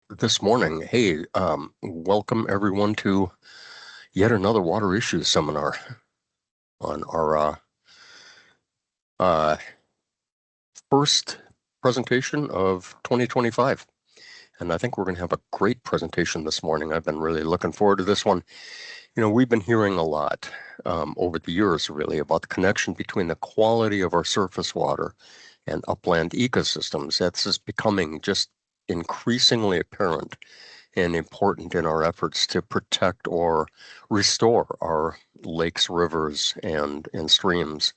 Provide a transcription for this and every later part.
this morning. Hey, welcome everyone to yet another water issues seminar on our uh, first presentation of 2025. And I think we're going to have a great presentation this morning. I've been really looking forward to this one. You know, we've been hearing a lot over the years, really, about the connection between the quality of our surface water and upland ecosystems. That's just becoming just increasingly apparent and important in our efforts to protect or restore our lakes, rivers, and streams.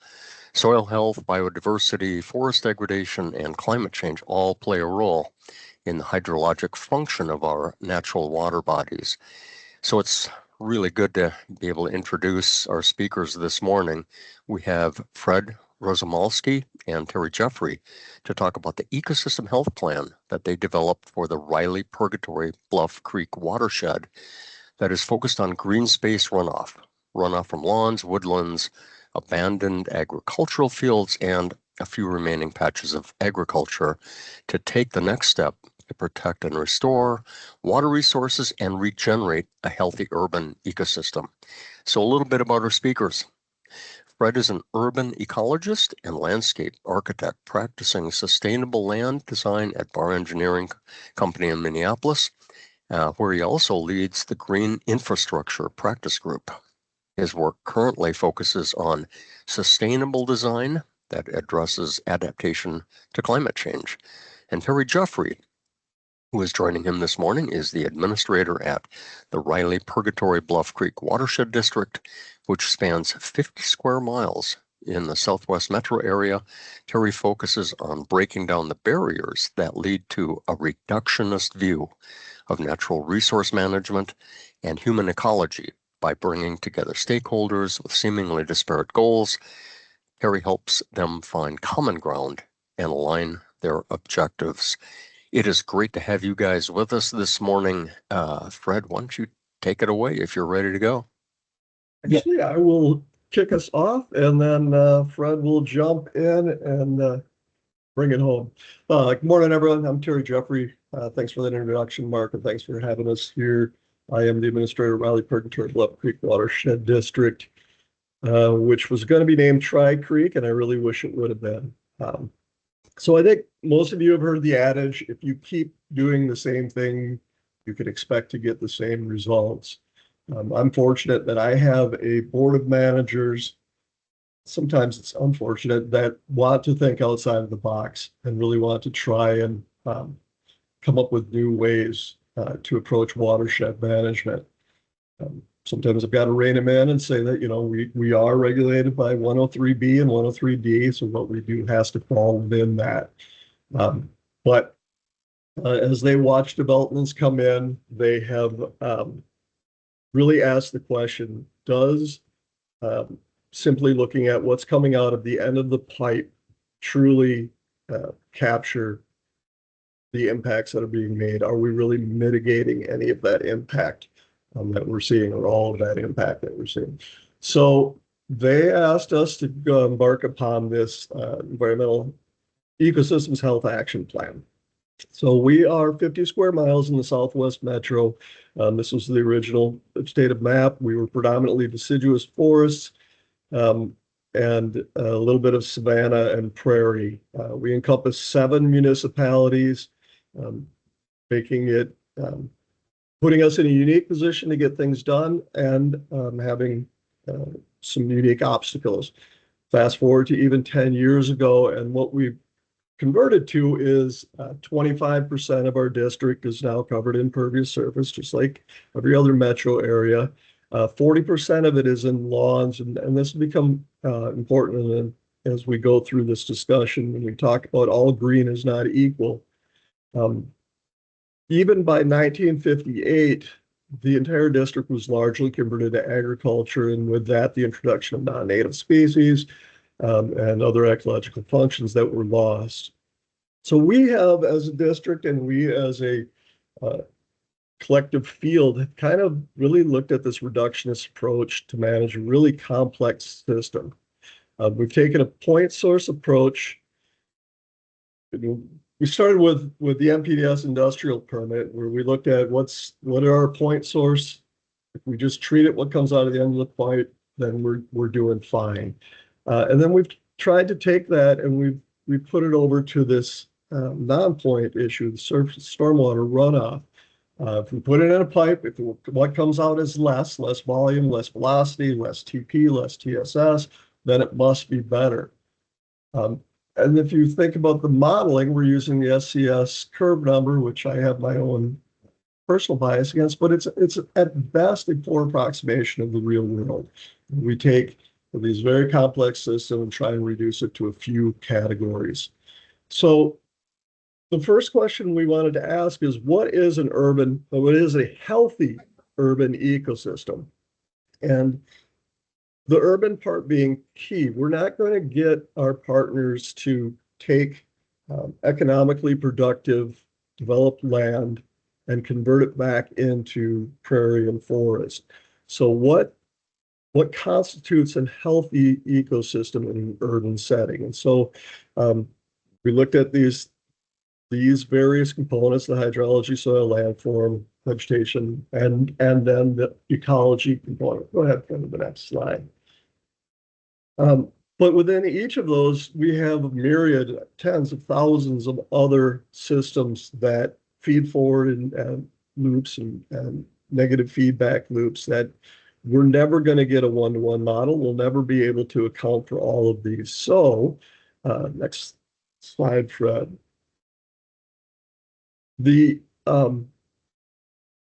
Soil health, biodiversity, forest degradation, and climate change all play a role in the hydrologic function of our natural water bodies. So it's really good to be able to introduce our speakers this morning. We have Fred Rosomalski and Terry Jeffrey to talk about the ecosystem health plan that they developed for the Riley Purgatory Bluff Creek watershed that is focused on green space runoff from lawns, woodlands, abandoned agricultural fields, and a few remaining patches of agriculture to take the next step to protect and restore water resources and regenerate a healthy urban ecosystem. So a little bit about our speakers. Fred is an urban ecologist and landscape architect practicing sustainable land design at Bar Engineering Company in Minneapolis, where he also leads the Green Infrastructure Practice Group. His work currently focuses on sustainable design that addresses adaptation to climate change. And Terry Jeffrey, who is joining him this morning, is the administrator at the Riley Purgatory Bluff Creek Watershed District, which spans 50 square miles in the Southwest metro area. Terry focuses on breaking down the barriers that lead to a reductionist view of natural resource management and human ecology by bringing together stakeholders with seemingly disparate goals. Terry helps them find common ground and align their objectives. It is great to have you guys with us this morning. Fred, why don't you take it away if you're ready to go? Actually, I will kick us off and then Fred will jump in and bring it home. Good morning, everyone. I'm Terry Jeffrey. Thanks for that introduction, Mark, and thanks for having us here. I am the administrator of Riley Purgatory Bluff Creek Watershed District, which was going to be named Tri Creek, and I really wish it would have been. So I think most of you have heard the adage, if you keep doing the same thing, you can expect to get the same results. I'm fortunate that I have a board of managers. Sometimes it's unfortunate that want to think outside of the box and really want to try and come up with new ways to approach watershed management. Sometimes I've got to rein them in and say that, we are regulated by 103B and 103D, so what we do has to fall within that. But as they watch developments come in, they have really asked the question, does simply looking at what's coming out of the end of the pipe truly capture the impacts that are being made? Are we really mitigating any of that impact that we're seeing, or all of that impact that we're seeing? So they asked us to go embark upon this environmental ecosystems health action plan. So we are 50 square miles in the Southwest Metro. This was the original vegetative map. We were predominantly deciduous forests and a little bit of savanna and prairie. We encompass 7 municipalities, making it, putting us in a unique position to get things done and having some unique obstacles. Fast forward to even 10 years ago, and what we've converted to is 25% of our district is now covered in impervious surface, just like every other metro area. 40% of it is in lawns, and this will become important as we go through this discussion when we talk about all green is not equal. Even by 1958, the entire district was largely converted to agriculture, and with that, the introduction of non-native species and other ecological functions that were lost. So we have, as a district, and we as a collective field, have kind of really looked at this reductionist approach to manage a really complex system. We've taken a point source approach. we started with the MPDS industrial permit, where we looked at what are our point source. If we just treat it, what comes out of the end of the point, then we're doing fine. And then we've tried to take that and we put it over to this non-point issue, the surface stormwater runoff. If we put it in a pipe, if what comes out is less volume, less velocity, less TP, less TSS, then it must be better. And if you think about the modeling, we're using the SCS curve number, which I have my own personal bias against, but it's at best a poor approximation of the real world. We take these very complex systems and try and reduce it to a few categories. So the first question we wanted to ask is, what is a healthy urban ecosystem? And the urban part being key. We're not going to get our partners to take economically productive, developed land and convert it back into prairie and forest. So what constitutes a healthy ecosystem in an urban setting? And so we looked at these various components: the hydrology, soil, landform, vegetation, and then the ecology component. Go ahead, go to the next slide. But within each of those, we have a myriad, tens of thousands of other systems that feed forward and loops and negative feedback loops that we're never going to get a one-to-one model. We'll never be able to account for all of these. So next slide, Fred. The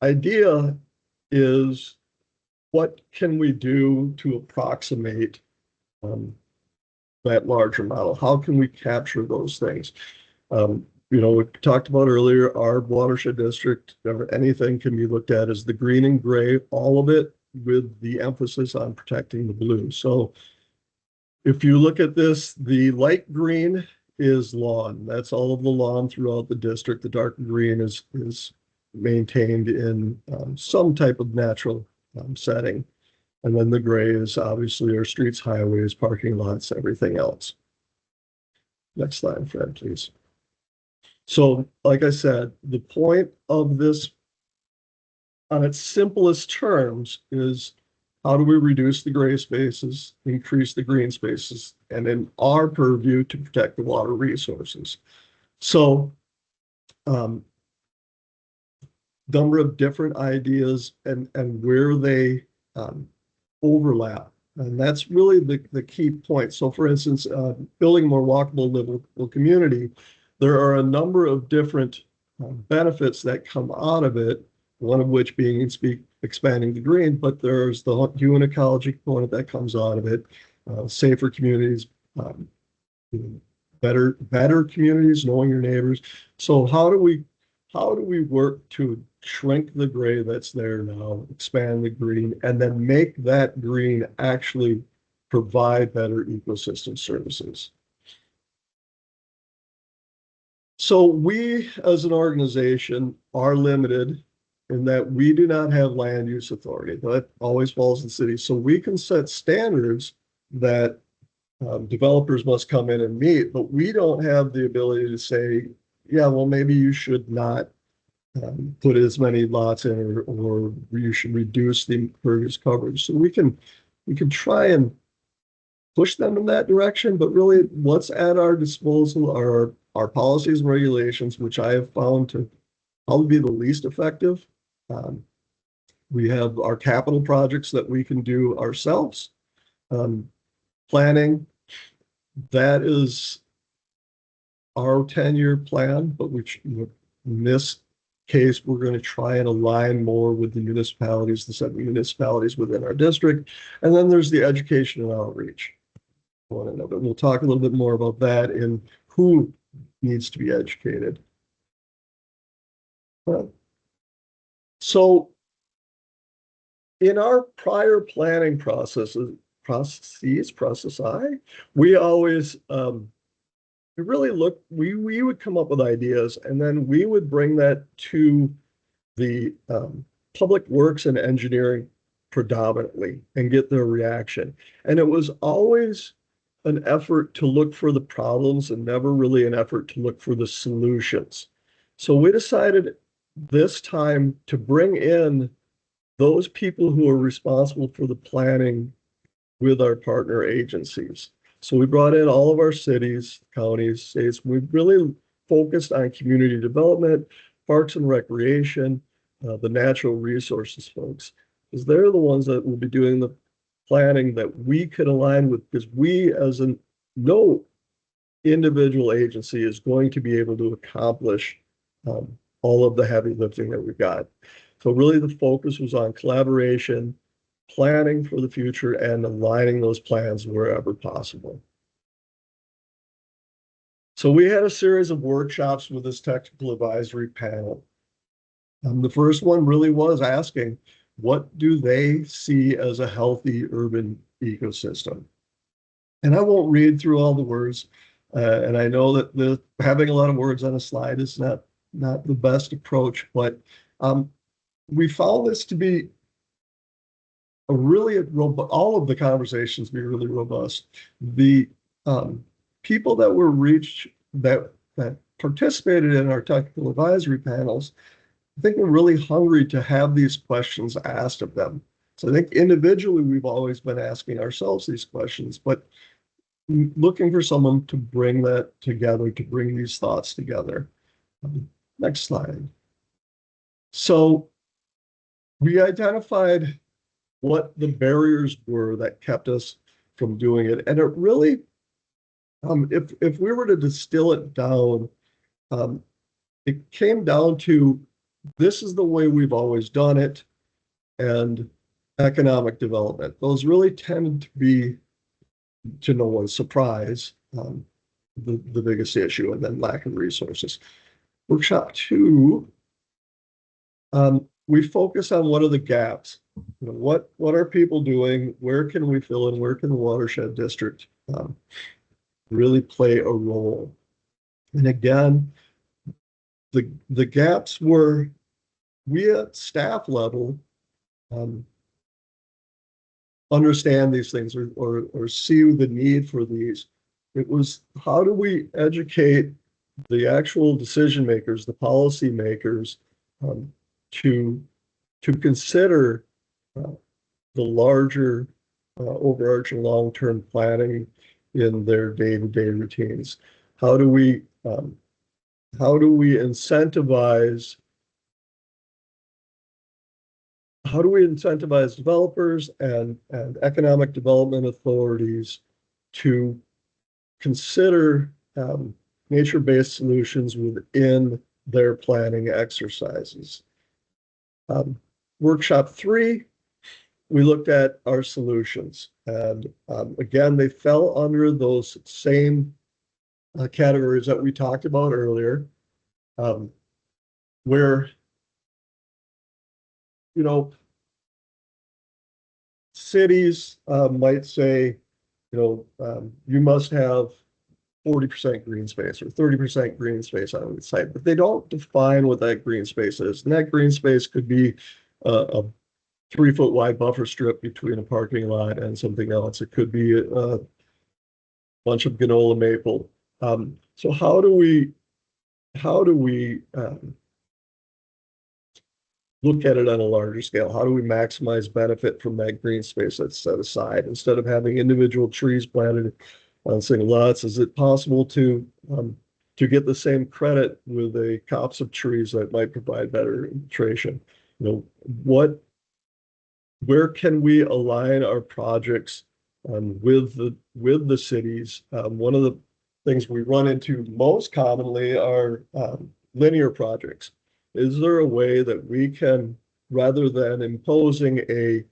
idea is, what can we do to approximate that larger model? How can we capture those things? We talked about earlier, our watershed district, anything can be looked at as the green and gray, all of it with the emphasis on protecting the blue. So if you look at this, the light green is lawn. That's all of the lawn throughout the district. The dark green is maintained in some type of natural setting. And then the gray is obviously our streets, highways, parking lots, everything else. Next slide, Fred, please. So, like I said, the point of this, on its simplest terms, is how do we reduce the gray spaces, increase the green spaces, and in our purview, to protect the water resources. So, number of different ideas and where they overlap. And that's really the key point. So for instance, building a more walkable, livable community, there are a number of different benefits that come out of it, one of which being expanding the green, but there's the human ecology component that comes out of it, safer communities, better communities, knowing your neighbors. So how do we work to shrink the gray that's there now, expand the green, and then make that green actually provide better ecosystem services? So we, as an organization, are limited in that we do not have land use authority. That always falls in the city. So we can set standards that developers must come in and meet, but we don't have the ability to say, yeah, well, maybe you should not put as many lots in, or you should reduce the impervious coverage. So we can try and push them in that direction, but really what's at our disposal are our policies and regulations, which I have found to probably be the least effective. We have our capital projects that we can do ourselves. Planning, that is our 10-year plan, but which in this case, we're going to try and align more with the municipalities, the 7 municipalities within our district. And then there's the education and outreach. We'll talk a little bit more about that and who needs to be educated. So in our prior planning process I, we always we would come up with ideas, and then we would bring that to the public works and engineering predominantly and get their reaction. And it was always an effort to look for the problems and never really an effort to look for the solutions. So we decided this time to bring in those people who are responsible for the planning with our partner agencies. So we brought in all of our cities, counties, states. We really focused on community development, parks and recreation, the natural resources folks, because they're the ones that will be doing the planning that we could align with, because we, as in no individual agency, is going to be able to accomplish all of the heavy lifting that we've got. So really the focus was on collaboration, planning for the future, and aligning those plans wherever possible. So we had a series of workshops with this technical advisory panel. The first one really was asking, what do they see as a healthy urban ecosystem? And I won't read through all the words, and I know that having a lot of words on a slide is not the best approach, but we found this to be a really all of the conversations be really robust. The people that were reached that participated in our technical advisory panels, I think we're really hungry to have these questions asked of them. So I think individually we've always been asking ourselves these questions, but looking for someone to bring that together, to bring these thoughts together. Next slide. So we identified what the barriers were that kept us from doing it. And it really, if we were to distill it down, it came down to this is the way we've always done it, and economic development. Those really tended to be, to no one's surprise, the biggest issue, and then lack of resources. Workshop 2, we focus on what are the gaps. You know, what are people doing? Where can we fill in? Where can the Watershed District really play a role? And again, the gaps were, we at staff level understand these things or see the need for these. It was, how do we educate the actual decision makers, the policy makers, to consider the larger overarching long-term planning in their day-to-day routines? How do we incentivize developers and economic development authorities to consider nature-based solutions within their planning exercises? Workshop 3, we looked at our solutions. And again, they fell under those same categories that we talked about earlier, where, you know, cities might say, you know, you must have 40% green space or 30% green space on the site, but they don't define what that green space is. And that green space could be a 3-foot wide buffer strip between a parking lot and something else. It could be a bunch of granola maple. So how do we look at it on a larger scale? How do we maximize benefit from that green space that's set aside instead of having individual trees planted on single lots? Is it possible to get the same credit with a copse of trees that might provide better infiltration? You know, where can we align our projects with the cities? One of the things we run into most commonly are linear projects. Is there a way that we can, rather than imposing a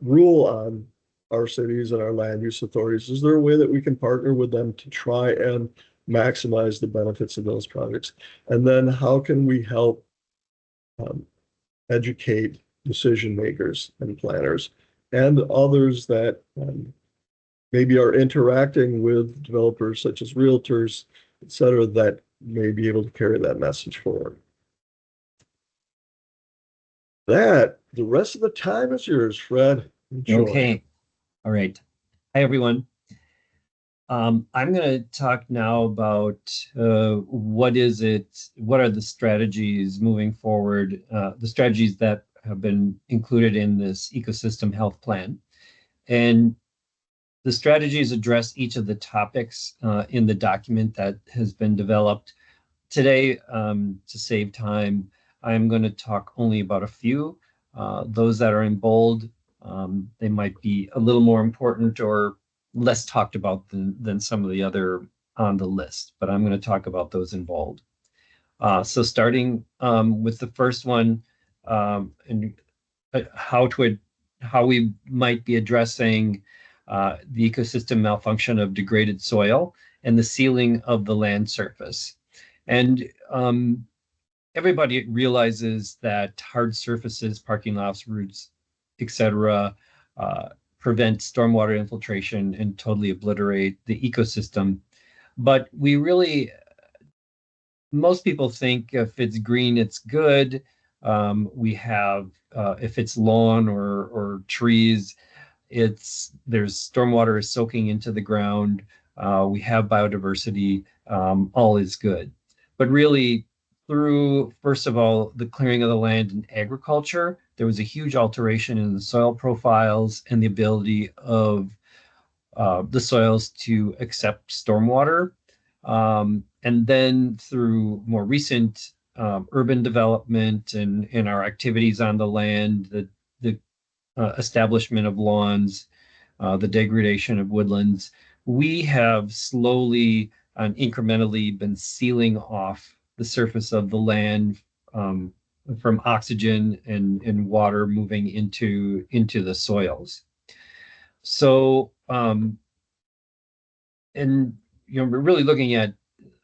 rule on our cities and our land use authorities, is there a way that we can partner with them to try and maximize the benefits of those projects? And then how can we help educate decision makers and planners and others that maybe are interacting with developers such as realtors, et cetera, that may be able to carry that message forward? The rest of the time is yours, Fred. Enjoy. Okay. All right. Hi, everyone. I'm going to talk now about what is it, what are the strategies moving forward, the strategies that have been included in this ecosystem health plan. And the strategies address each of the topics in the document that has been developed. Today, to save time, I'm going to talk only about a few. Those that are in bold, they might be a little more important or less talked about than some of the other on the list, but I'm going to talk about those in bold. So starting with the first one, and how we might be addressing the ecosystem malfunction of degraded soil and the sealing of the land surface. And everybody realizes that hard surfaces, parking lots, routes, etc., prevent stormwater infiltration and totally obliterate the ecosystem. But most people think if it's green, it's good. We have, if it's lawn or trees, there's stormwater is soaking into the ground. We have biodiversity. All is good. But really, through first of all the clearing of the land and agriculture, there was a huge alteration in the soil profiles and the ability of the soils to accept stormwater. And then through more recent urban development and in our activities on the land, the establishment of lawns, the degradation of woodlands, we have slowly and incrementally been sealing off the surface of the land from oxygen and water moving into the soils. So, and we're really looking at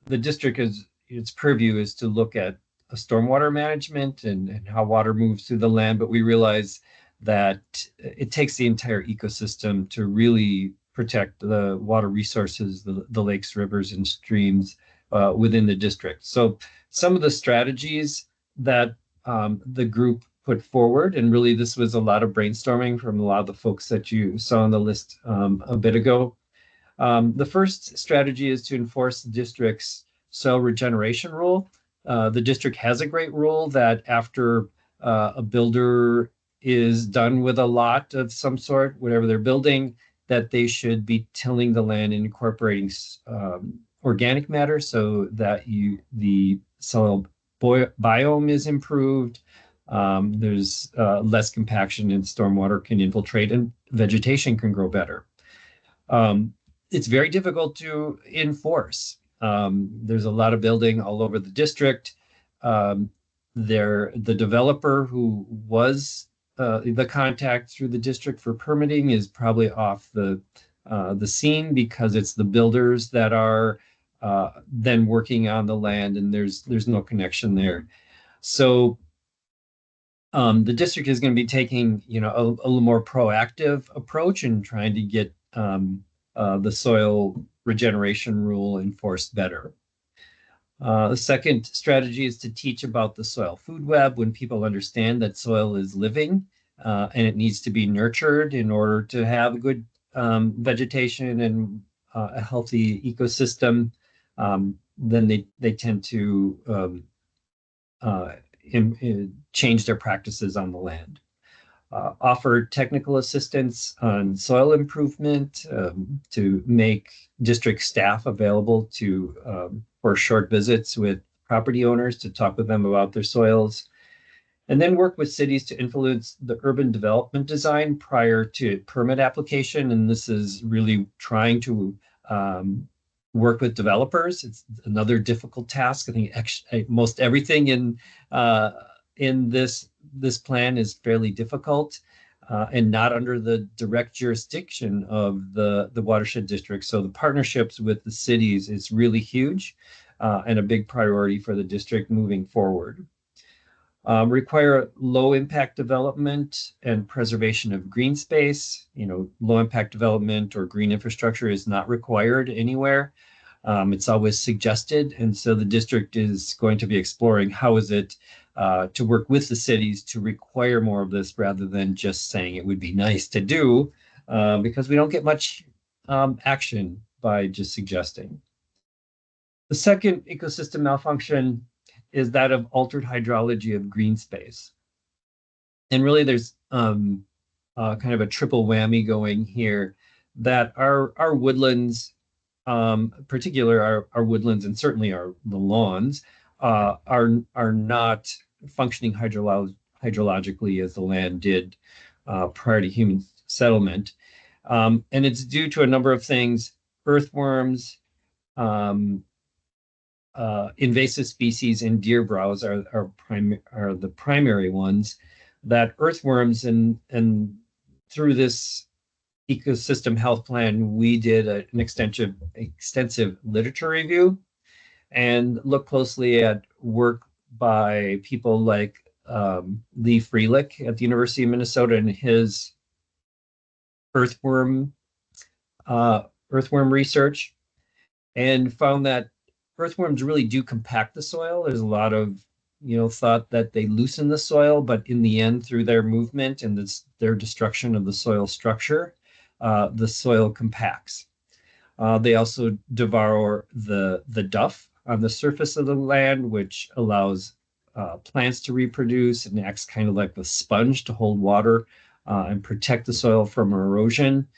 the district as its purview is to look at a stormwater management and how water moves through the land, but we realize that it takes the entire ecosystem to really protect the water resources, the lakes, rivers, and streams within the district. So some of the strategies that the group put forward, and really this was a lot of brainstorming from a lot of the folks that you saw on the list a bit ago. The first strategy is to enforce the district's soil regeneration rule. The district has a great rule that after a builder is done with a lot of some sort, whatever they're building, that they should be tilling the land and incorporating organic matter so that the soil biome is improved. There's less compaction and stormwater can infiltrate and vegetation can grow better. It's very difficult to enforce. There's a lot of building all over the district. The developer who was the contact through the district for permitting is probably off the scene because it's the builders that are then working on the land, and there's no connection there. So the district is going to be taking a little more proactive approach and trying to get the soil regeneration rule enforced better. The second strategy is to teach about the soil food web when people understand that soil is living and it needs to be nurtured in order to have good vegetation and a healthy ecosystem. Then they tend to change their practices on the land. Offer technical assistance on soil improvement to make district staff available for short visits with property owners to talk with them about their soils, and then work with cities to influence the urban development design prior to permit application. And this is really trying to work with developers. It's another difficult task. I think most everything in this plan is fairly difficult and not under the direct jurisdiction of the watershed district. So the partnerships with the cities is really huge and a big priority for the district moving forward. Require low impact development and preservation of green space. Low impact development or green infrastructure is not required anywhere. It's always suggested. And so the district is going to be exploring how is it to work with the cities to require more of this rather than just saying it would be nice to do because we don't get much action by just suggesting. The second ecosystem malfunction is that of altered hydrology of green space. And really there's kind of a triple whammy going here, that our woodlands, particular our woodlands and certainly the lawns, are not functioning hydrologically as the land did prior to human settlement. And it's due to a number of things: earthworms, invasive species, and deer browse are the primary ones. That earthworms, and through this ecosystem health plan, we did an extensive literature review and looked closely at work by people like Lee Freelick at the University of Minnesota and his earthworm research, and found that earthworms really do compact the soil. There's a lot of thought that they loosen the soil, but in the end, through their movement and their destruction of the soil structure, the soil compacts. They also devour the duff on the surface of the land, which allows plants to reproduce and acts kind of like a sponge to hold water and protect the soil from erosion.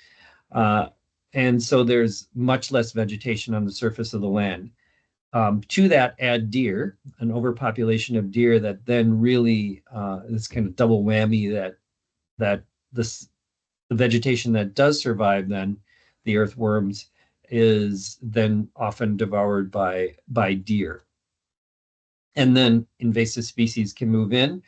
And so there's much less vegetation on the surface of the land. To that, add deer, an overpopulation of deer that then really is kind of double whammy, that the vegetation that does survive, then the earthworms, is then often devoured by deer. And then invasive species can move in.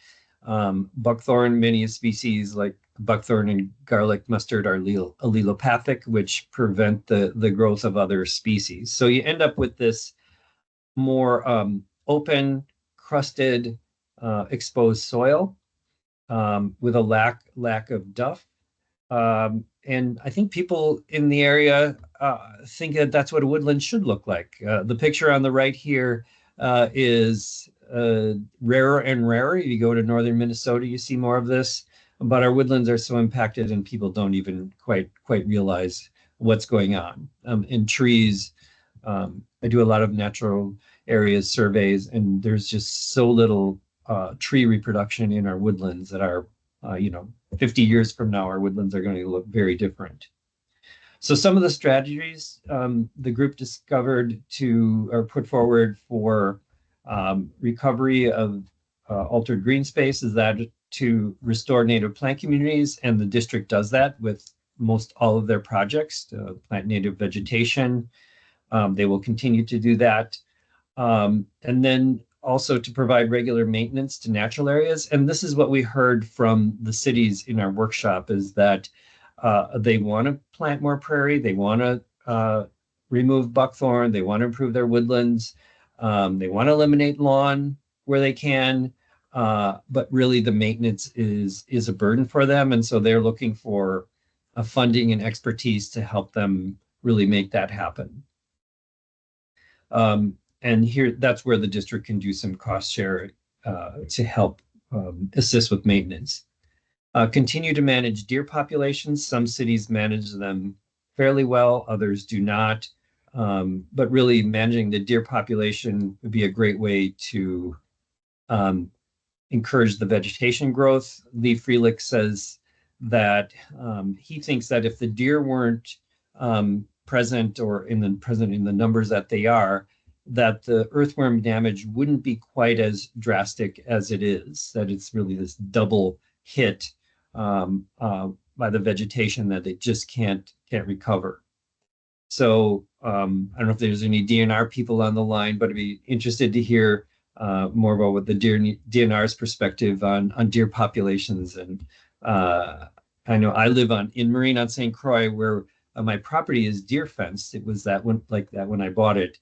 Buckthorn, many species like buckthorn and garlic mustard are allelopathic, which prevent the growth of other species. So you end up with this more open, crusted, exposed soil with a lack of duff. And I think people in the area think that that's what a woodland should look like. The picture on the right here is rarer and rarer. If you go to northern Minnesota, you see more of this. But our woodlands are so impacted, and people don't even quite realize what's going on. In trees, I do a lot of natural areas surveys, and there's just so little tree reproduction in our woodlands that are 50 years from now, our woodlands are going to look very different. So some of the strategies the group discovered or put forward for recovery of altered green space is that to restore native plant communities, and the district does that with most all of their projects to plant native vegetation. They will continue to do that. And then also to provide regular maintenance to natural areas. And this is what we heard from the cities in our workshop, is that they want to plant more prairie, they want to remove buckthorn, they want to improve their woodlands, they want to eliminate lawn where they can, but really the maintenance is a burden for them. And so they're looking for funding and expertise to help them really make that happen. And here, that's where the district can do some cost share to help assist with maintenance. Continue to manage deer populations. Some cities manage them fairly well, others do not. But really managing the deer population would be a great way to encourage the vegetation growth. Lee Freelick says that he thinks that if the deer weren't present in the numbers that they are, that the earthworm damage wouldn't be quite as drastic as it is, that it's really this double hit by the vegetation that it just can't recover. So I don't know if there's any DNR people on the line, but I'd be interested to hear more about what the DNR's perspective on deer populations. And I know I live in Marine on St. Croix, where my property is deer fenced. It was like that when I bought it.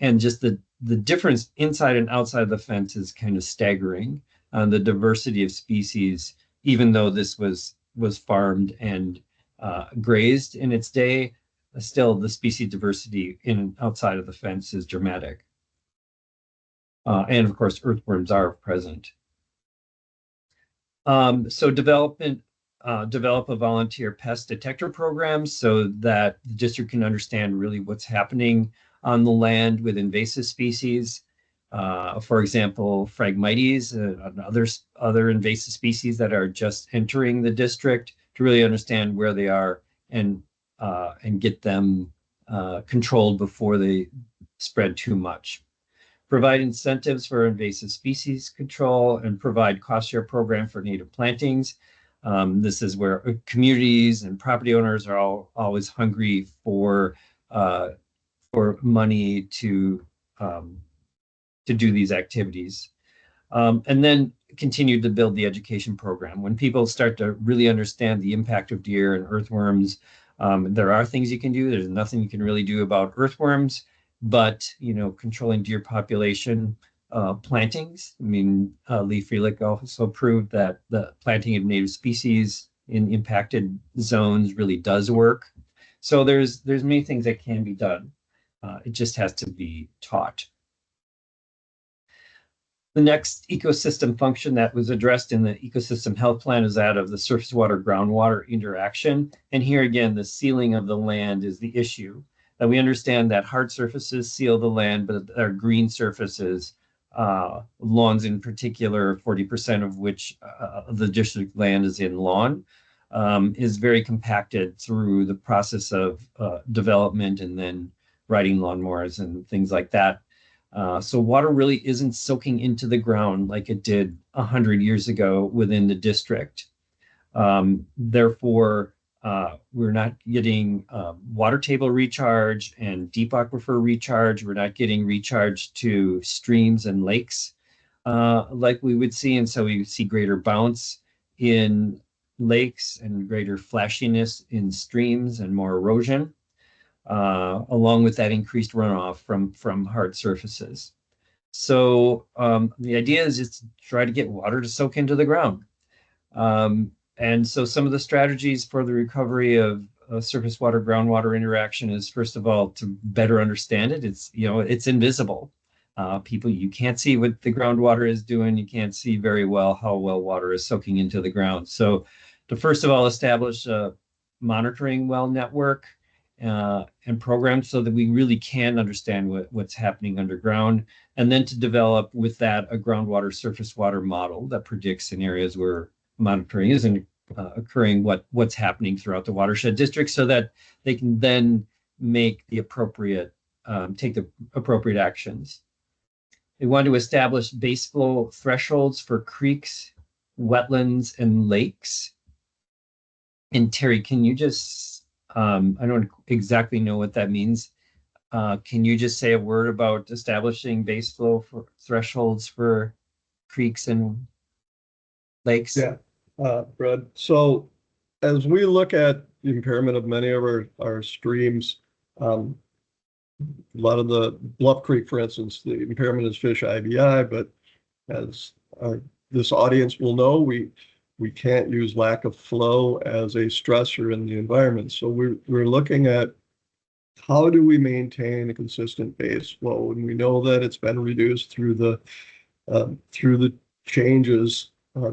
And just the difference inside and outside of the fence is kind of staggering. The diversity of species, even though this was farmed and grazed in its day, still the species diversity in and outside of the fence is dramatic. And of course, earthworms are present. So development develop a volunteer pest detector program so that the district can understand really what's happening on the land with invasive species. For example, Phragmites and other invasive species that are just entering the district, to really understand where they are and get them controlled before they spread too much. Provide incentives for invasive species control and provide cost share program for native plantings. This is where communities and property owners are always hungry for money to do these activities. And then continue to build the education program. When people start to really understand the impact of deer and earthworms, there are things you can do. There's nothing you can really do about earthworms, but controlling deer population, plantings. I mean, Lee Freelick also proved that the planting of native species in impacted zones really does work. So there's many things that can be done. It just has to be taught. The next ecosystem function that was addressed in the ecosystem health plan is that of the surface water groundwater interaction. And here again, the sealing of the land is the issue. That we understand that hard surfaces seal the land, but our green surfaces, lawns in particular, 40% of which the district land is in lawn, is very compacted through the process of development and then riding lawnmowers and things like that. So water really isn't soaking into the ground like it did 100 years ago within the district. Therefore, we're not getting water table recharge and deep aquifer recharge. We're not getting recharge to streams and lakes like we would see. And so we see greater bounce in lakes and greater flashiness in streams and more erosion. Along with that increased runoff from hard surfaces. So the idea is just to try to get water to soak into the ground. And so some of the strategies for the recovery of surface water groundwater interaction is, first of all, to better understand it. It's invisible. You can't see what the groundwater is doing. You can't see very well how well water is soaking into the ground. So to first of all establish a monitoring well network and programs so that we really can understand what's happening underground, and then to develop with that a groundwater surface water model that predicts in areas where monitoring isn't occurring what's happening throughout the watershed district, so that they can then make the appropriate take the appropriate actions. They want to establish base flow thresholds for creeks, wetlands, and lakes. And Terry, can you just I don't exactly know what that means. Can you just say a word about establishing base flow thresholds for creeks and lakes? Yeah, Brad. So as we look at the impairment of many of our streams, a lot of the Bluff Creek, for instance, the impairment is fish IBI, but as this audience will know, we can't use lack of flow as a stressor in the environment. So we're looking at how do we maintain a consistent base flow, and we know that it's been reduced through the changes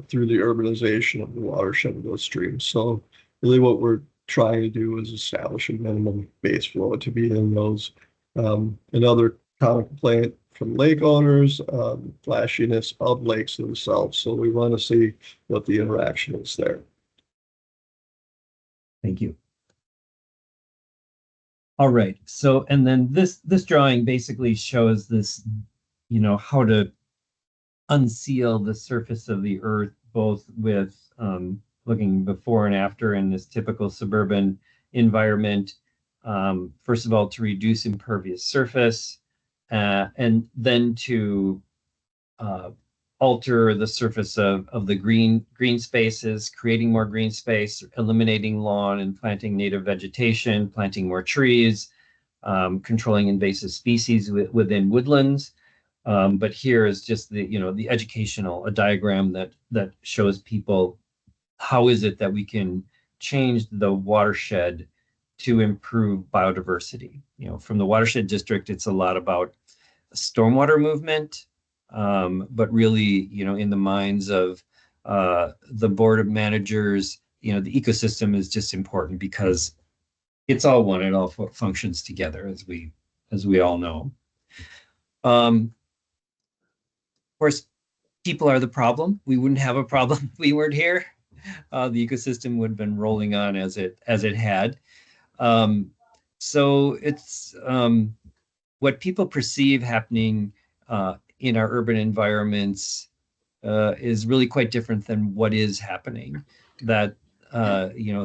through the urbanization of the watershed of those streams. So really, what we're trying to do is establish a minimum base flow to be in those. Another common complaint from lake owners, flashiness of lakes themselves. So we want to see what the interaction is there. Thank you. All right. So, and then this drawing basically shows this, how to unseal the surface of the earth, both with looking before and after in this typical suburban environment. First of all, to reduce impervious surface, and then to alter the surface of the green spaces, creating more green space, eliminating lawn and planting native vegetation, planting more trees, controlling invasive species within woodlands. But here is just the educational, a diagram that shows people how is it that we can change the watershed to improve biodiversity. From the watershed district, it's a lot about stormwater movement, but really, in the minds of the board of managers, the ecosystem is just important because it's all one. It all functions together, as we all know. Of course, people are the problem. We wouldn't have a problem if we weren't here. The ecosystem would have been rolling on as it had. So it's what people perceive happening in our urban environments is really quite different than what is happening. That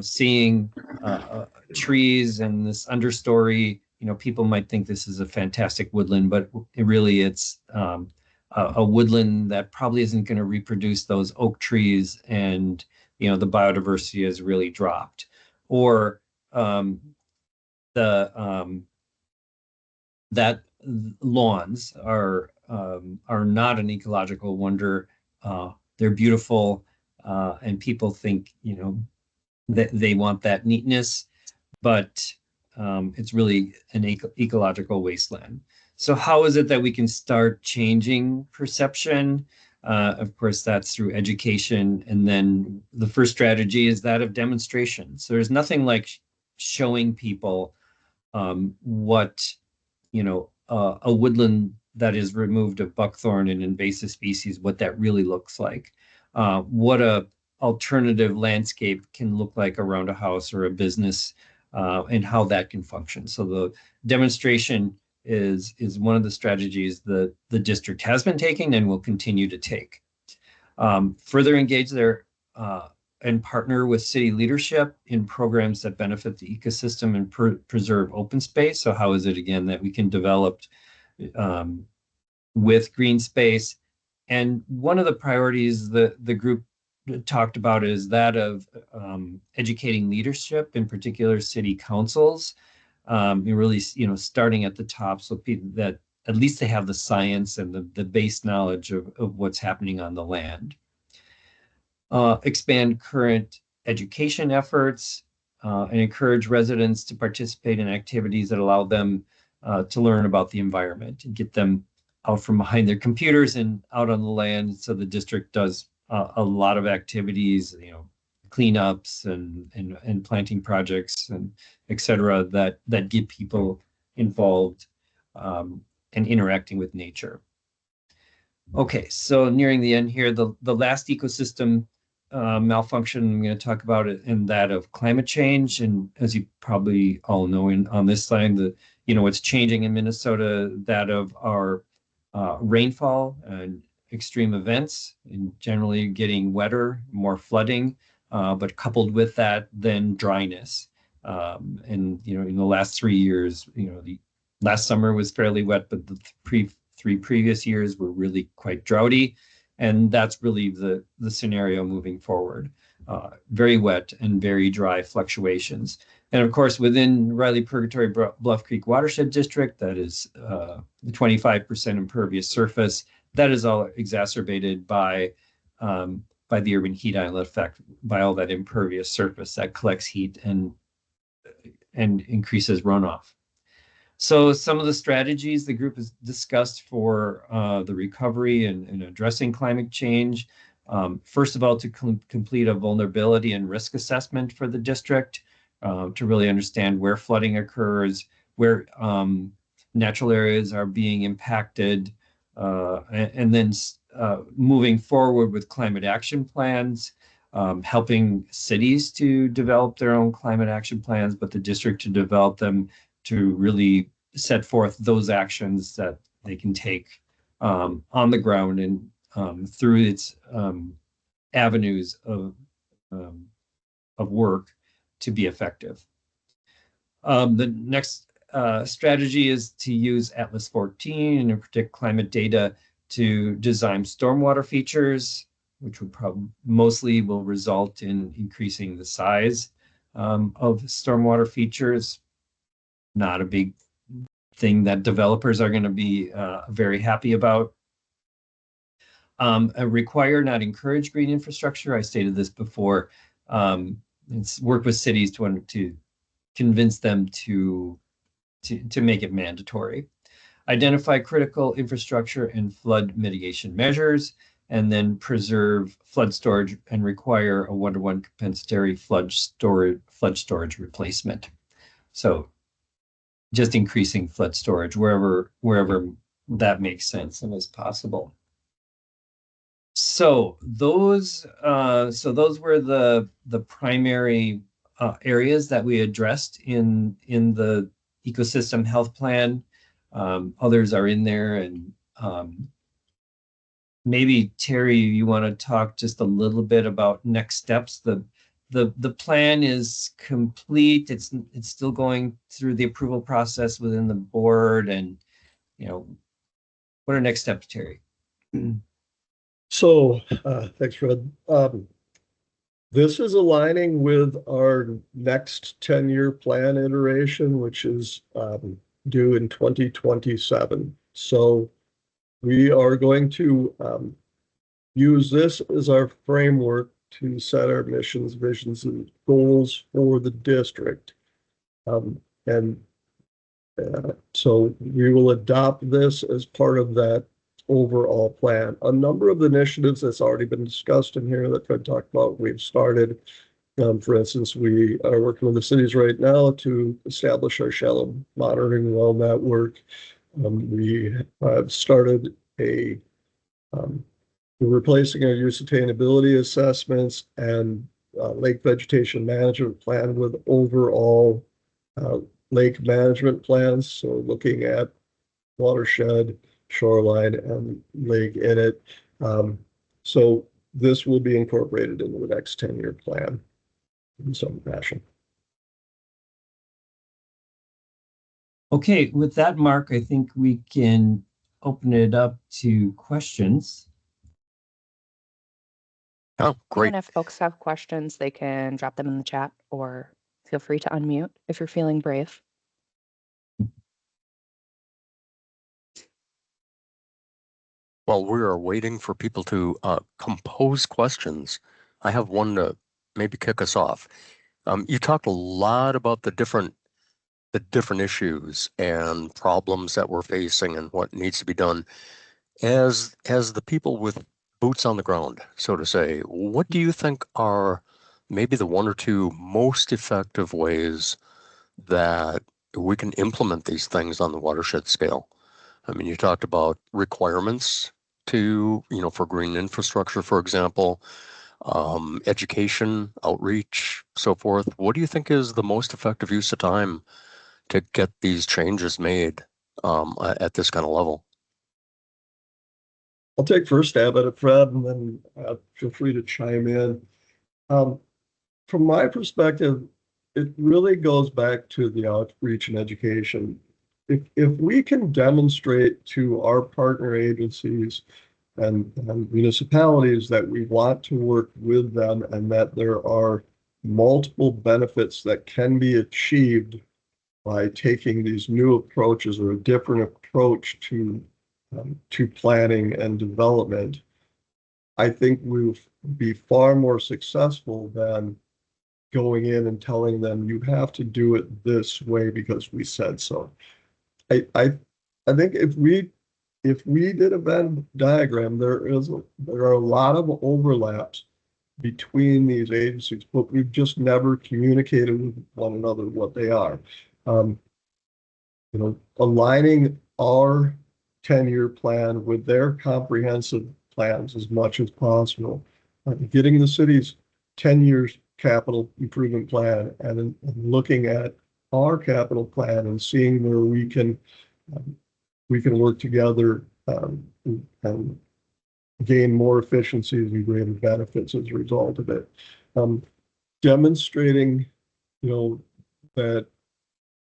seeing trees and this understory, people might think this is a fantastic woodland, but it's a woodland that probably isn't going to reproduce those oak trees, and the biodiversity has really dropped. Or that lawns are not an ecological wonder. They're beautiful, and people think that they want that neatness, but it's really an ecological wasteland. So how is it that we can start changing perception? Of course, that's through education. And then the first strategy is that of demonstration. So there's nothing like showing people what, a woodland that is removed of buckthorn and invasive species, what that really looks like, what a alternative landscape can look like around a house or a business, and how that can function. So the demonstration is one of the strategies that the district has been taking and will continue to take. Further engage there and partner with city leadership in programs that benefit the ecosystem and preserve open space. So how is it, again, that we can develop with green space? And one of the priorities the group talked about is that of educating leadership, in particular city councils, really, starting at the top, so people that at least they have the science and the base knowledge of what's happening on the land. Expand current education efforts, and encourage residents to participate in activities that allow them to learn about the environment and get them out from behind their computers and out on the land. So the district does a lot of activities, cleanups and planting projects and et cetera, that get people involved and interacting with nature. Okay, so nearing the end here, the last ecosystem malfunction I'm going to talk about it, and that of climate change. And as you probably all know, on this slide, what's changing in Minnesota, that of our rainfall and extreme events, and generally getting wetter, more flooding, but coupled with that, then dryness. And in the last 3 years, the last summer was fairly wet, but the three previous years were really quite droughty. And that's really the scenario moving forward. Very wet and very dry fluctuations. And of course, within Riley Purgatory Bluff Creek Watershed District, that is the 25% impervious surface. That is all exacerbated by the urban heat island effect, by all that impervious surface that collects heat and increases runoff. So some of the strategies the group has discussed for the recovery and addressing climate change. First of all, to complete a vulnerability and risk assessment for the district, to really understand where flooding occurs, where natural areas are being impacted, and then moving forward with climate action plans, helping cities to develop their own climate action plans, but the district to develop them to really set forth those actions that they can take on the ground and through its avenues of work to be effective. The next strategy is to use Atlas 14 and predict climate data to design stormwater features, which would probably mostly will result in increasing the size of stormwater features. Not a big thing that developers are going to be very happy about. Require, not encourage green infrastructure. I stated this before. It's work with cities to convince them to make it mandatory. Identify critical infrastructure and flood mitigation measures, and then preserve flood storage and require a 1-to-1 compensatory flood storage replacement. So just increasing flood storage wherever that makes sense and is possible. So those were the primary areas that we addressed in the ecosystem health plan. Others are in there, and maybe Terry, you want to talk just a little bit about next steps. The plan is complete. It's still going through the approval process within the board, and what are next steps, Terry? So, thanks, Fred. This is aligning with our next 10-year plan iteration, which is due in 2027. So we are going to use this as our framework to set our missions, visions, and goals for the district. So we will adopt this as part of that overall plan. A number of the initiatives that's already been discussed in here that Fred talked about, we've started. For instance, we are working with the cities right now to establish our shallow monitoring well network. We have started we're replacing our use sustainability assessments and lake vegetation management plan with overall lake management plans. So looking at watershed, shoreline, and lake in it. So this will be incorporated into the next 10-year plan in some fashion. Okay, with that, Mark, I think we can open it up to questions. Oh, great. And if folks have questions, they can drop them in the chat or feel free to unmute if you're feeling brave. While we are waiting for people to compose questions, I have one to maybe kick us off. You talked a lot about the different issues and problems that we're facing and what needs to be done. As the people with boots on the ground, so to say, what do you think are maybe the one or two most effective ways that we can implement these things on the watershed scale? I mean, you talked about requirements for green infrastructure, for example, education, outreach, so forth. What do you think is the most effective use of time to get these changes made at this kind of level? I'll take first stab at it, Fred, and then feel free to chime in. From my perspective, it really goes back to the outreach and education. If we can demonstrate to our partner agencies and municipalities that we want to work with them and that there are multiple benefits that can be achieved by taking these new approaches or a different approach to planning and development, I think we'll be far more successful than going in and telling them you have to do it this way because we said so. I think if we did a Venn diagram, there are a lot of overlaps between these agencies, but we've just never communicated with one another what they are. Aligning our 10-year plan with their comprehensive plans as much as possible, getting the city's 10 years capital improvement plan and looking at our capital plan and seeing where we can work together and gain more efficiencies and greater benefits as a result of it. Demonstrating, that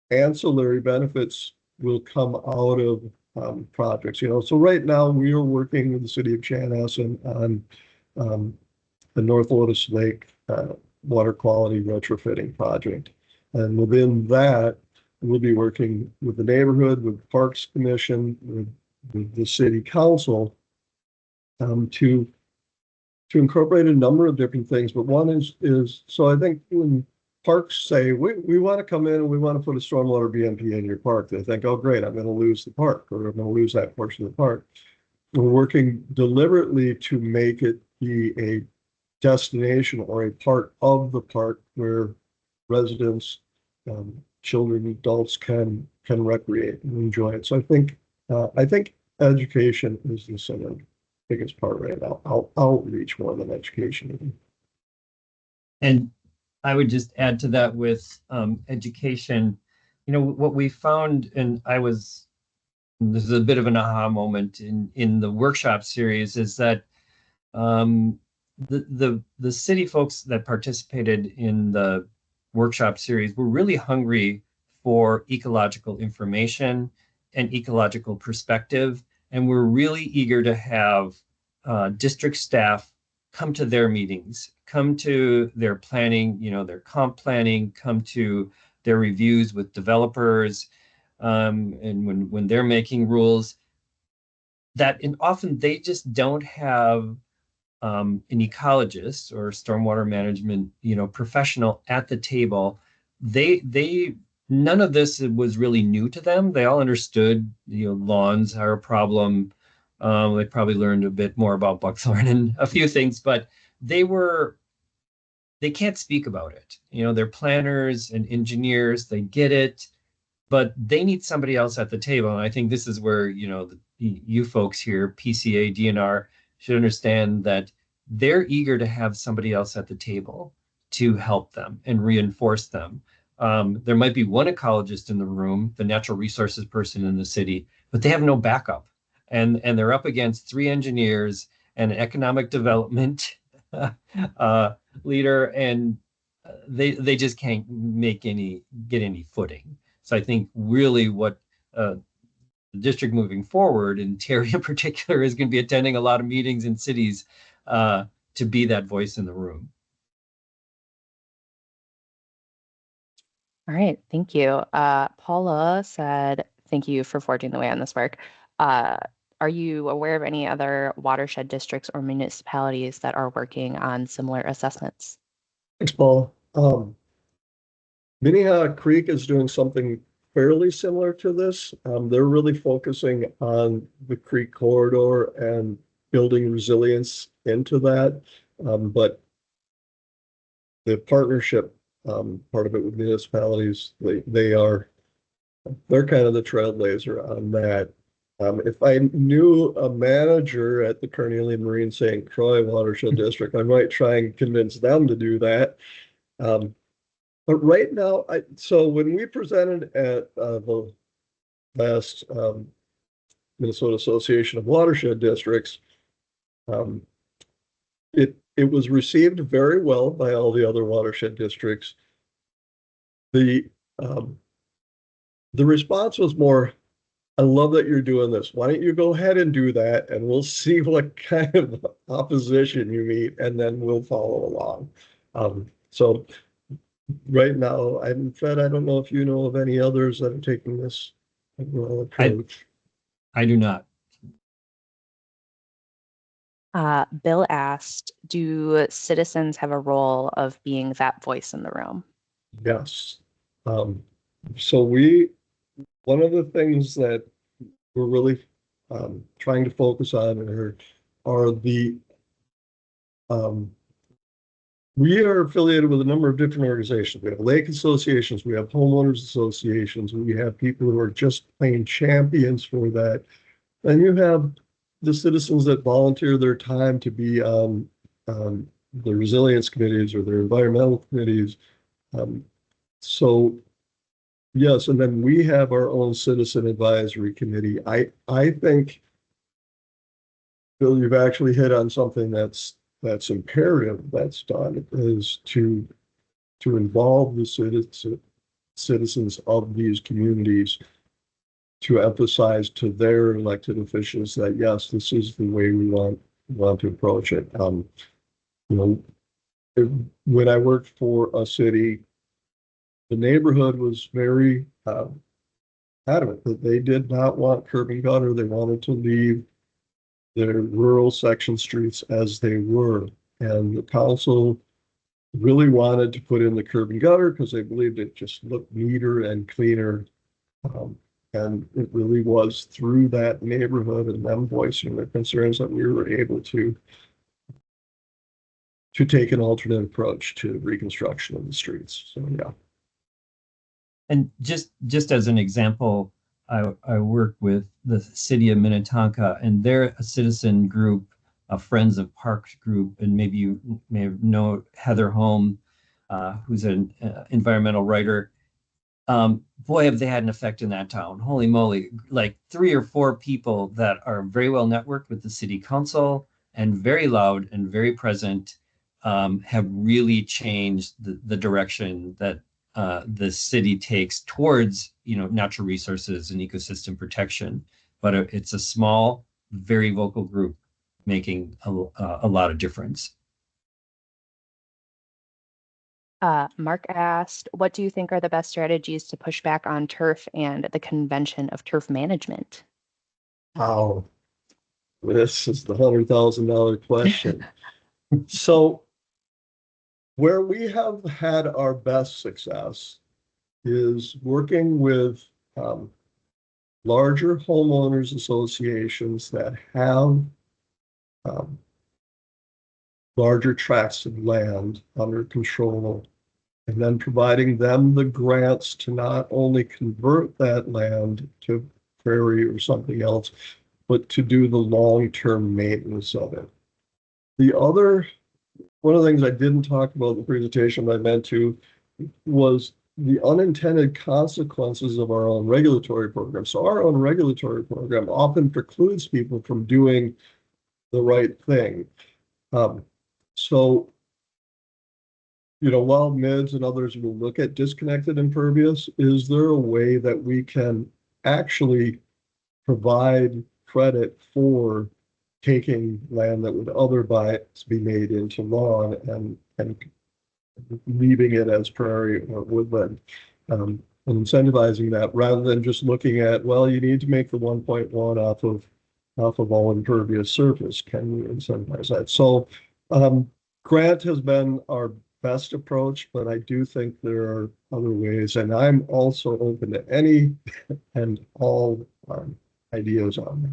ancillary benefits will come out of projects. So right now we are working with the city of Chanhassen on the North Lotus Lake water quality retrofitting project. And within that, we'll be working with the neighborhood, with the Parks Commission, with the city council to incorporate a number of different things. But one is so I think when parks say, we want to come in and we want to put a stormwater BMP in your park, they think, oh, great, I'm going to lose the park or I'm going to lose that portion of the park. we're working deliberately to make it be a destination or a part of the park where residents, children, adults can recreate and enjoy it. So I think education is the single biggest part right now. Outreach more than education. And I would just add to that with education, what we found, and this is a bit of an aha moment in the workshop series, is that the city folks that participated in the workshop series were really hungry for ecological information and ecological perspective, and we're really eager to have district staff come to their meetings, come to their planning, their comp planning, come to their reviews with developers, and when they're making rules, and often they just don't have an ecologist or stormwater management, professional at the table. They none of this was really new to them. They all understood, lawns are a problem. They probably learned a bit more about buckthorn and a few things, but they can't speak about it. They're planners and engineers. They get it, but they need somebody else at the table. And I think this is where, you folks here, PCA, DNR, should understand that they're eager to have somebody else at the table to help them and reinforce them. There might be one ecologist in the room, the natural resources person in the city, but they have no backup. And they're up against 3 engineers and an economic development leader, and they just can't get any footing. So I think really what the district moving forward, and Terry in particular, is going to be attending a lot of meetings in cities to be that voice in the room. All right, thank you. Paula said, thank you for forging the way on this work. Are you aware of any other watershed districts or municipalities that are working on similar assessments? Thanks, Paul. Minnehaha Creek is doing something fairly similar to this. They're really focusing on the creek corridor and building resilience into that. But the partnership part of it with municipalities, they're kind of the trailblazer on that. If I knew a manager at the Carnelian Marine St. Croix Watershed District, I might try and convince them to do that. But right now, so when we presented at the last Minnesota Association of Watershed Districts, it was received very well by all the other watershed districts. The response was more, I love that you're doing this. Why don't you go ahead and do that, and we'll see what kind of opposition you meet, and then we'll follow along. So right now, Fred, I don't know if you know of any others that are taking this approach. I do not. Bill asked, do citizens have a role of being that voice in the room? Yes. So one of the things that we're really trying to focus on are we are affiliated with a number of different organizations. We have lake associations, we have homeowners associations, we have people who are just plain champions for that. And you have the citizens that volunteer their time to be on the resilience committees or their environmental committees. So yes, and then we have our own citizen advisory committee. I think, Bill, you've actually hit on something that's imperative that's done, is to involve the citizens of these communities, to emphasize to their elected officials that yes, this is the way we want to approach it. When I worked for a city, the neighborhood was very adamant that they did not want curb and gutter. They wanted to leave their rural section streets as they were. And the council really wanted to put in the curb and gutter because they believed it just looked neater and cleaner. And it really was through that neighborhood and them voicing their concerns that we were able to take an alternate approach to reconstruction of the streets. So yeah. And just as an example, I work with the city of Minnetonka, and they're a citizen group, a Friends of Parks group, and maybe you may know Heather Holm, who's an environmental writer. Boy, have they had an effect in that town. Holy moly, like 3 or 4 people that are very well networked with the city council and very loud and very present, have really changed the direction that the city takes towards, natural resources and ecosystem protection. But it's a small, very vocal group making a lot of difference. Mark asked, what do you think are the best strategies to push back on turf and the convention of turf management? Wow. This is the $100,000 question. So where we have had our best success is working with larger homeowners associations that have um, larger tracts of land under control, and then providing them the grants to not only convert that land to prairie or something else, but to do the long-term maintenance of it. One of the things I didn't talk about in the presentation, but I meant to, was the unintended consequences of our own regulatory program. So our own regulatory program often precludes people from doing the right thing. So, while MIDS and others will look at disconnected impervious, is there a way that we can actually provide credit for taking land that would otherwise be made into lawn and leaving it as prairie or woodland, and incentivizing that rather than just looking at, well, you need to make the 1.1 off of all impervious surface. Can we incentivize that? So grant has been our best approach, but I do think there are other ways, and I'm also open to any and all ideas on that.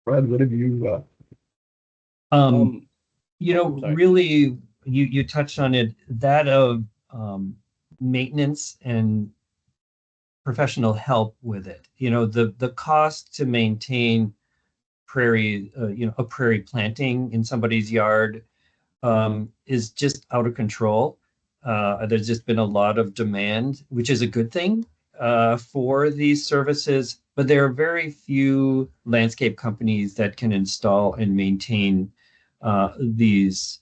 Fred, what have you? Um, Sorry. really, you touched on it, that of maintenance and professional help with it. The cost to maintain prairie, a prairie planting in somebody's yard is just out of control. There's just been a lot of demand, which is a good thing for these services, but there are very few landscape companies that can install and maintain these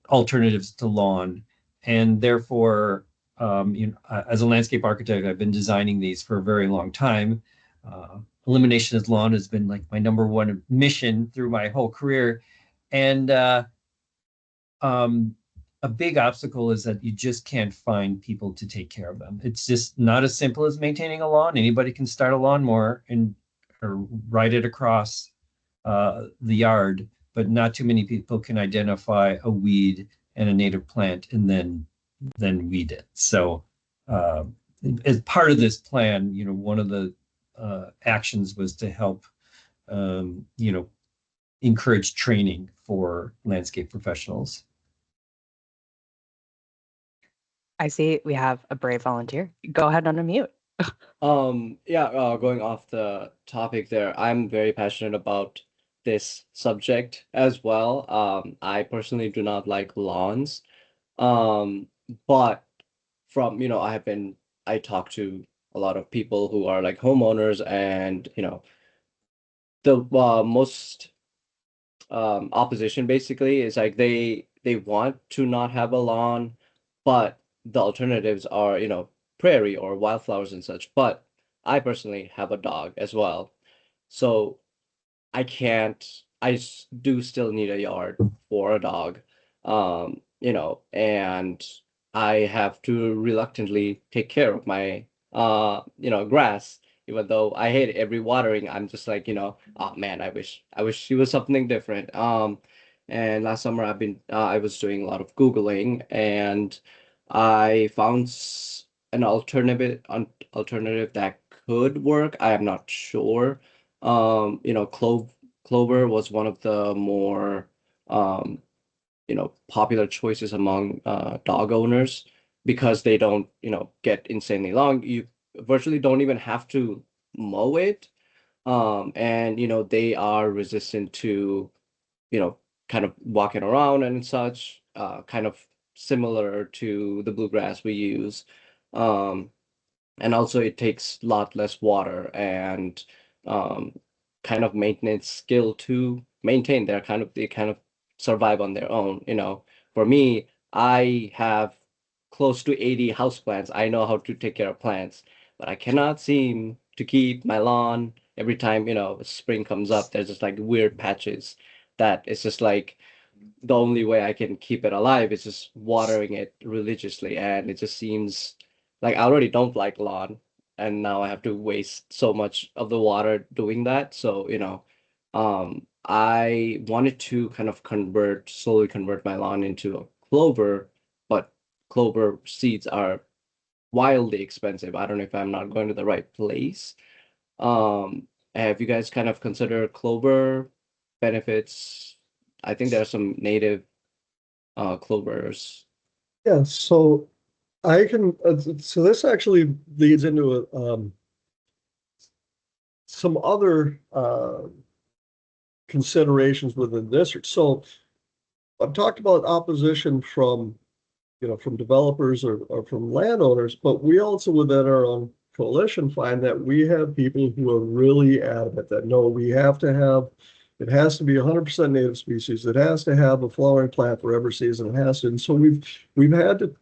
alternatives to lawn. And therefore, as a landscape architect, I've been designing these for a very long time. Elimination of lawn has been like my number one mission through my whole career. And a big obstacle is that you just can't find people to take care of them. It's just not as simple as maintaining a lawn. Anybody can start a lawnmower or ride it across the yard, but not too many people can identify a weed and a native plant and then weed it. So as part of this plan, one of the actions was to help encourage training for landscape professionals. I see we have a brave volunteer. Go ahead and unmute. Going off the topic there, I'm very passionate about this subject as well. I personally do not like lawns. But from, I talk to a lot of people who are like homeowners, and, the most opposition basically is like they want to not have a lawn, but the alternatives are, prairie or wildflowers and such. But I personally have a dog as well, so I do still need a yard for a dog, and I have to reluctantly take care of my grass. Even though I hate every watering, I'm just like, oh man, I wish she was something different. And last summer I was doing a lot of Googling, and I found an alternative that could work. I am not sure. Clover was one of the more popular choices among dog owners because they don't, get insanely long. You virtually don't even have to mow it. And they are resistant to, kind of walking around and such, kind of similar to the bluegrass we use. Um, and also it takes a lot less water and um, kind of maintenance skill to maintain. They kind of survive on their own. For me, I have close to 80 houseplants. I know how to take care of plants, but I cannot seem to keep my lawn. Every time spring comes up, there's just like weird patches that it's just like the only way I can keep it alive is just watering it religiously. And it just seems like I already don't like lawn, and now I have to waste so much of the water doing that. So, I wanted to kind of slowly convert my lawn into a clover, but clover seeds are wildly expensive. I don't know if I'm not going to the right place. Have you guys kind of considered clover benefits? I think there are some native clovers. Yeah, so so this actually leads into some other considerations within the district. So I've talked about opposition from developers or from landowners, but we also within our own coalition find that we have people who are really adamant that no, it has to be 100% native species. It has to have a flowering plant for every season. It has to. And so we've had to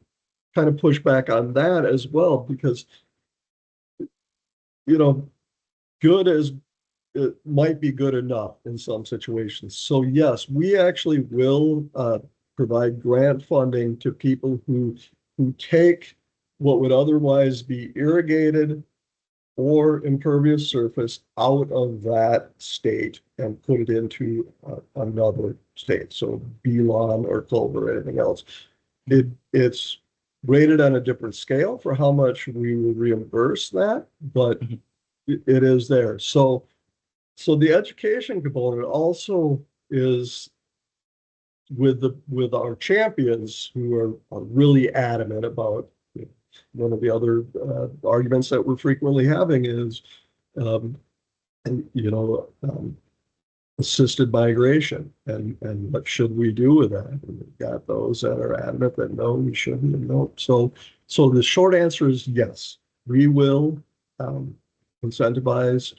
kind of push back on that as well because, you know, good as it might be good enough in some situations. So yes, we actually will provide grant funding to people who take what would otherwise be irrigated or impervious surface out of that state and put it into another state. So lawn or clover or anything else. It's rated on a different scale for how much we will reimburse that, but it is there. So the education component also is with our champions who are really adamant about one of the other arguments that we're frequently having is um, assisted migration and what should we do with that? And we've got those that are adamant that no, we shouldn't, and no. So the short answer is yes, we will incentivize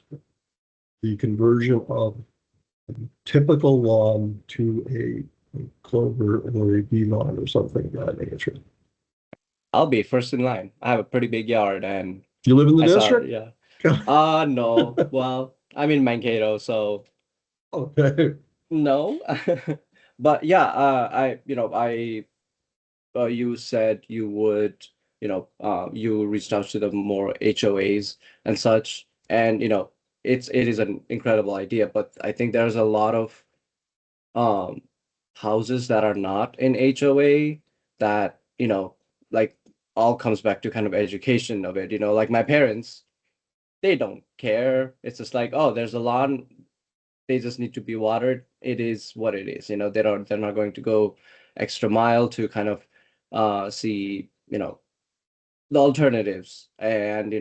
the conversion of typical lawn to a clover or a bee lawn or something of that nature. I'll be first in line. I have a pretty big yard, and You live in the I saw, district? yeah. No. Well, I'm in Mankato, so Okay. no. But yeah, you said you would, you reached out to the more HOAs and such, and it is an incredible idea, but I think there's a lot of um houses that are not in HOA that, like all comes back to kind of education of it, like my parents, they don't care. It's just like, oh, there's a lawn, they just need to be watered. It is what it is. They're not going to go extra mile to kind of see, the alternatives. And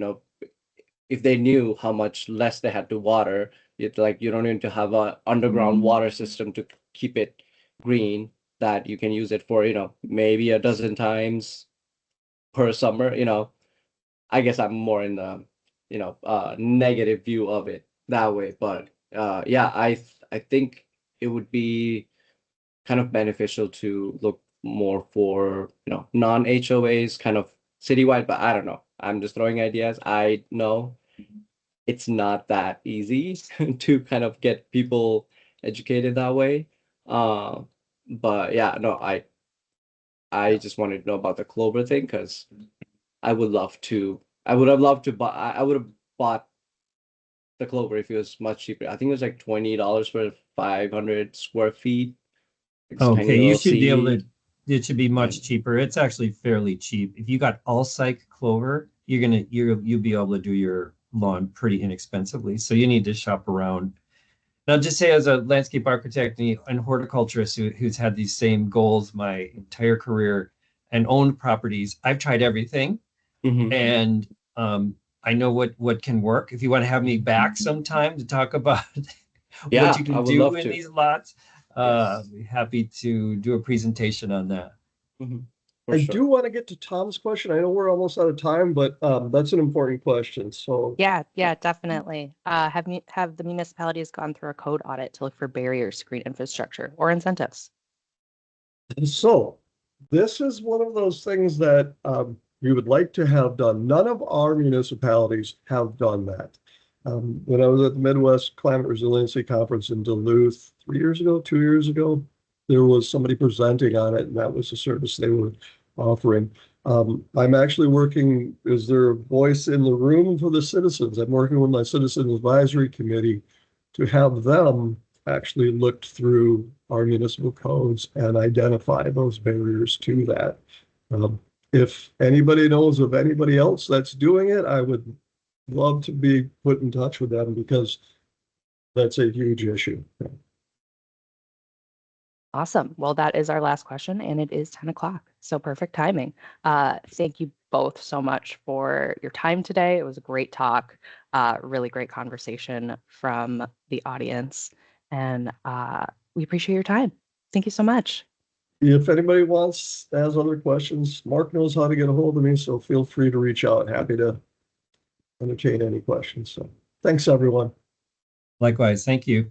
if they knew how much less they had to water, it's like you don't need to have a underground water system to keep it green, that you can use it for, maybe a dozen times per summer. I guess I'm more in the, negative view of it that way. But yeah, I think it would be kind of beneficial to look more for, non-HOAs kind of citywide, but I don't know. I'm just throwing ideas. I know it's not that easy to kind of get people educated that way. Uh, but yeah, no, I just wanted to know about the Clover thing because I would have loved to buy. I would have bought the Clover if it was much cheaper. I think it was like $20 for 500 square feet. It's a tiny Okay, you little should be able to seed. it should be much cheaper. It's actually fairly cheap. If you got all cyc clover, you'll be able to do your lawn pretty inexpensively. So you need to shop around. And I'll just say, as a landscape architect and horticulturist who's had these same goals my entire career and owned properties, I've tried everything, and I know what can work. If you want to have me back sometime to talk about Yeah, what you I can would do love in to. these lots, Yes. be happy to do a presentation on that. For I sure. do want to get to Tom's question. I know we're almost out of time, but that's an important question. So Yeah, definitely. Have the municipalities gone through a code audit to look for barriers to green infrastructure or incentives? So this is one of those things that we would like to have done. None of our municipalities have done that. When I was at the Midwest Climate Resiliency Conference in Duluth 3 years ago, 2 years ago, there was somebody presenting on it, and that was the service they were offering. I'm actually working, is there a voice in the room for the citizens? I'm working with my Citizen Advisory Committee to have them actually looked through our municipal codes and identify those barriers to that. If anybody knows of anybody else that's doing it, I would love to be put in touch with them because that's a huge issue. Awesome. Well, that is our last question, and it is 10 o'clock. So perfect timing. Thank you both so much for your time today. It was a great talk, really great conversation from the audience, and we appreciate your time. Thank you so much. If anybody has other questions, Mark knows how to get a hold of me, so feel free to reach out. Happy to entertain any questions. So thanks, everyone. Likewise, thank you.